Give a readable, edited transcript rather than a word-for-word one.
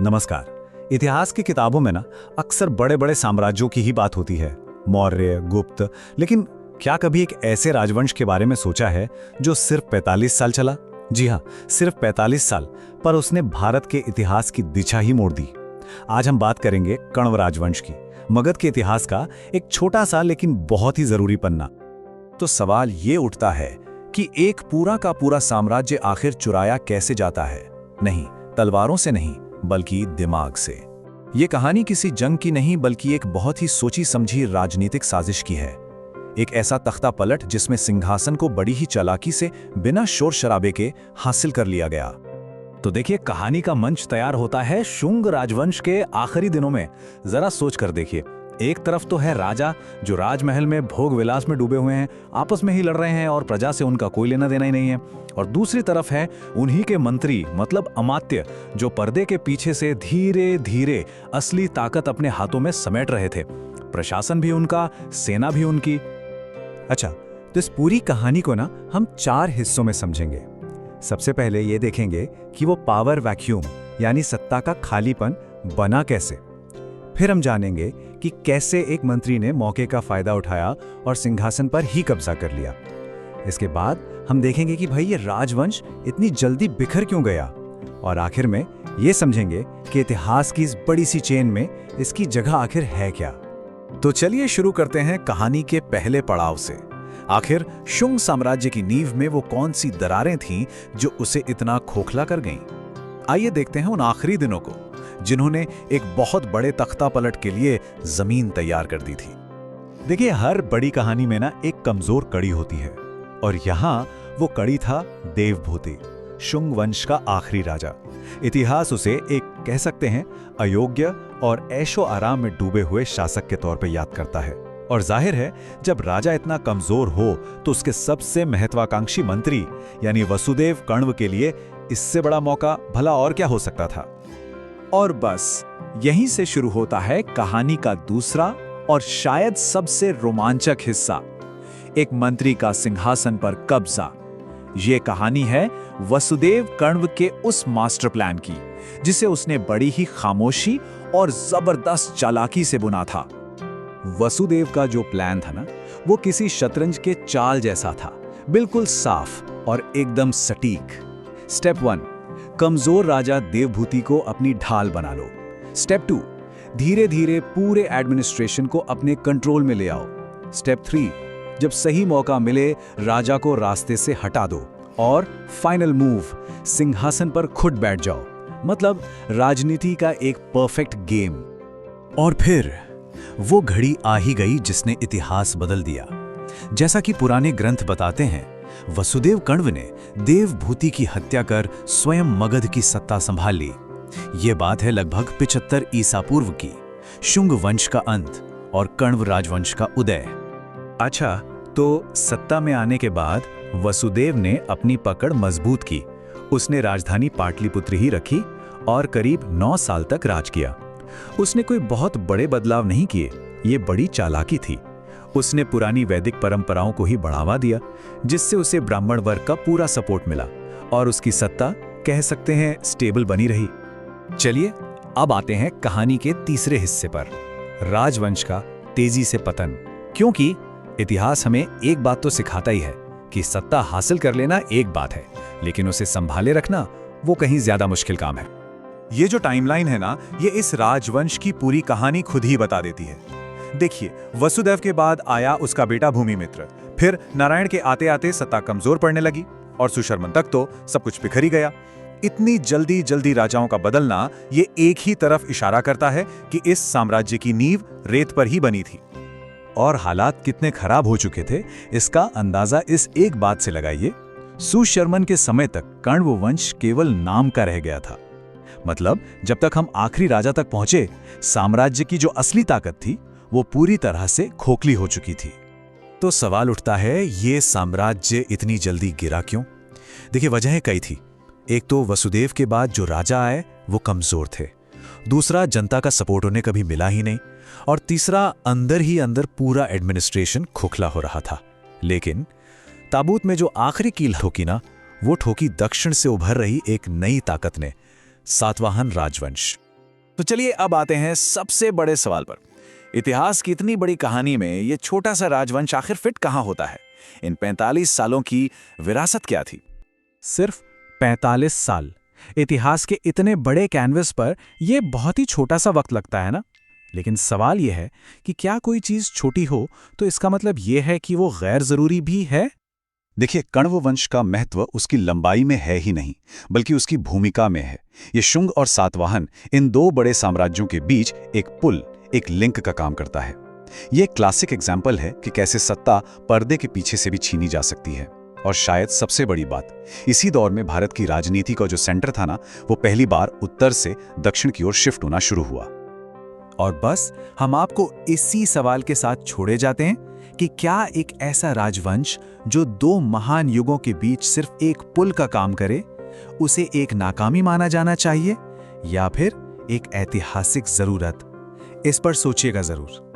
नमस्कार। इतिहास की किताबों में ना अक्सर बड़े बड़े साम्राज्यों की ही बात होती है, मौर्य, गुप्त। लेकिन क्या कभी एक ऐसे राजवंश के बारे में सोचा है जो सिर्फ 45 साल चला? जी हाँ, सिर्फ 45 साल, पर उसने भारत के इतिहास की दिशा ही मोड़ दी। आज हम बात करेंगे कण्व राजवंश की, मगध के इतिहास का एक छोटा सा लेकिन बहुत ही जरूरी पन्ना। तो सवाल ये उठता है कि एक पूरा का पूरा साम्राज्य आखिर चुराया कैसे जाता है? नहीं, तलवारों से नहीं, बल्कि दिमाग से। ये कहानी किसी जंग की नहीं, बल्कि एक बहुत ही सोची समझी राजनीतिक साजिश की है। एक ऐसा तख्ता पलट जिसमें सिंहासन को बड़ी ही चालाकी से बिना शोर शराबे के हासिल कर लिया गया। तो देखिए, कहानी का मंच तैयार होता है शुंग राजवंश के आखिरी दिनों में। जरा सोच कर देखिए, एक तरफ तो है राजा जो राजमहल में भोग विलास में डूबे हुए हैं, आपस में ही लड़ रहे हैं और प्रजा से उनका कोई लेना देना ही नहीं है। और दूसरी तरफ है उन्हीं के मंत्री, मतलब अमात्य, जो पर्दे के पीछे से धीरे धीरे असली ताकत अपने हाथों में समेट रहे थे। प्रशासन भी उनका, सेना भी उनकी। अच्छा, तो इस पूरी कहानी को ना हम 4 हिस्सों में समझेंगे। सबसे पहले ये देखेंगे कि वो पावर वैक्यूम यानी सत्ता का खालीपन बना कैसे। फिर हम जानेंगे कि कैसे एक मंत्री ने मौके का फायदा उठाया और सिंहासन पर ही कब्जा कर लिया। इसके बाद हम देखेंगे कि भाई ये राजवंश इतनी जल्दी बिखर क्यों गया। और आखिर में ये समझेंगे कि इतिहास की इस बड़ी सी चेन में इसकी जगह आखिर है क्या। तो चलिए शुरू करते हैं कहानी के पहले पड़ाव से। आखिर शुंग साम्राज्य की नींव में वो कौन सी दरारें थीं जो उसे इतना खोखला कर गईं? आइए देखते हैं उन आखिरी दिनों को जिन्होंने एक बहुत बड़े तख्ता पलट के लिए जमीन तैयार कर दी थी। देखिए, हर बड़ी कहानी में ना एक कमजोर कड़ी होती है, और यहाँ वो कड़ी था देवभूति, शुंग वंश का आखिरी राजा। इतिहास उसे एक, कह सकते हैं, अयोग्य और ऐशो आराम में डूबे हुए शासक के तौर पे याद करता है। और जाहिर है, जब राजा इतना कमजोर हो तो उसके सबसे महत्वाकांक्षी मंत्री यानी वसुदेव कण्व के लिए इससे बड़ा मौका भला और क्या हो सकता था। और बस यहीं से शुरू होता है कहानी का दूसरा और शायद सबसे रोमांचक हिस्सा, एक मंत्री का सिंहासन पर कब्जा। ये कहानी है वसुदेव कण्व के उस मास्टर प्लान की, जिसे उसने बड़ी ही खामोशी और जबरदस्त चालाकी से बुना था। वसुदेव का जो प्लान था ना, वो किसी शतरंज के चाल जैसा था, बिल्कुल साफ और एकदम सटीक। स्टेप 1, कमजोर राजा देवभूति को अपनी ढाल बना लो। स्टेप 2, धीरे धीरे पूरे एडमिनिस्ट्रेशन को अपने कंट्रोल में ले आओ। स्टेप 3, जब सही मौका मिले राजा को रास्ते से हटा दो। और फाइनल मूव, सिंहासन पर खुद बैठ जाओ। मतलब राजनीति का एक परफेक्ट गेम। और फिर वो घड़ी आ ही गई जिसने इतिहास बदल दिया। जैसा कि पुराने ग्रंथ बताते हैं, वसुदेव कण्व ने देवभूति की हत्या कर स्वयं मगध की सत्ता संभाल ली। ये बात है लगभग 75 ईसा पूर्व की। शुंग वंश का अंत और कण्व राजवंश का उदय। अच्छा, तो सत्ता में आने के बाद वसुदेव ने अपनी पकड़ मजबूत की। उसने राजधानी पाटलिपुत्र ही रखी और करीब 9 साल तक राज किया। उसने कोई बहुत बड़े बदलाव नहीं किए, ये बड़ी चालाकी थी। उसने पुरानी वैदिक परंपराओं को ही बढ़ावा दिया, जिससे उसे ब्राह्मण वर्ग का पूरा सपोर्ट मिला और उसकी सत्ता, कह सकते हैं, स्टेबल बनी रही। चलिए अब आते हैं कहानी के तीसरे हिस्से पर, राजवंश का तेजी से पतन। क्योंकि इतिहास हमें एक बात तो सिखाता ही है कि सत्ता हासिल कर लेना एक बात है, लेकिन उसे संभाले रखना वो कहीं ज्यादा मुश्किल काम है। ये जो टाइमलाइन है ना, ये इस राजवंश की पूरी कहानी खुद ही बता देती है। देखिए, वसुदेव के बाद आया उसका बेटा भूमिमित्र, फिर नारायण के आते आते सत्ता कमजोर पड़ने लगी और सुशर्मन तक तो सब कुछ बिखर ही गया। इतनी जल्दी जल्दी राजाओं का बदलना ये एक ही तरफ इशारा करता है कि इस साम्राज्य की नींव रेत पर ही बनी थी। और हालात कितने खराब हो चुके थे, इसका अंदाजा इस एक बात से लगाइए। सुशर्मन के समय तक कण्व वंश केवल नाम का रह गया था। मतलब जब तक हम आखिरी राजा तक पहुंचे, साम्राज्य की जो असली ताकत थी वो पूरी तरह से खोखली हो चुकी थी। तो सवाल उठता है, ये साम्राज्य इतनी जल्दी गिरा क्यों? देखिए, वजहें कई थी। एक तो वसुदेव के बाद जो राजा आए वो कमजोर थे, दूसरा जनता का सपोर्ट उन्हें कभी मिला ही नहीं, और तीसरा अंदर ही अंदर पूरा एडमिनिस्ट्रेशन खोखला हो रहा था। लेकिन ताबूत में जो आखिरी कील ठोकी ना, वो ठोकी दक्षिण से उभर रही एक नई ताकत ने, सातवाहन राजवंश। तो चलिए अब आते हैं सबसे बड़े सवाल पर। इतिहास की इतनी बड़ी कहानी में ये छोटा सा राजवंश आखिर फिट कहाँ होता है? इन 45 सालों की विरासत क्या थी? सिर्फ 45 साल। इतिहास के इतने बड़े कैनवस पर यह बहुत ही छोटा सा वक्त लगता है ना? लेकिन सवाल यह है कि क्या कोई चीज छोटी हो तो इसका मतलब यह है कि वो गैर जरूरी भी है? देखिए, कण्व वंश का महत्व उसकी लंबाई में है ही नहीं, बल्कि उसकी भूमिका में है। ये शुंग और सातवाहन, इन दो बड़े साम्राज्यों के बीच एक पुल, एक लिंक का काम करता है। ये एक क्लासिक एग्जाम्पल है कि कैसे सत्ता पर्दे के पीछे से भी छीनी जा सकती है। और शायद सबसे बड़ी बात, इसी दौर में भारत की राजनीति का जो सेंटर था ना, वो पहली बार उत्तर से दक्षिण की ओर शिफ्ट होना शुरू हुआ। और बस हम आपको इसी सवाल के साथ छोड़े जाते हैं कि क्या एक ऐसा राजवंश जो दो महान युगों के बीच सिर्फ एक पुल का काम करे, उसे एक नाकामी माना जाना चाहिए या फिर एक ऐतिहासिक जरूरत? इस पर सोचिएगा जरूर।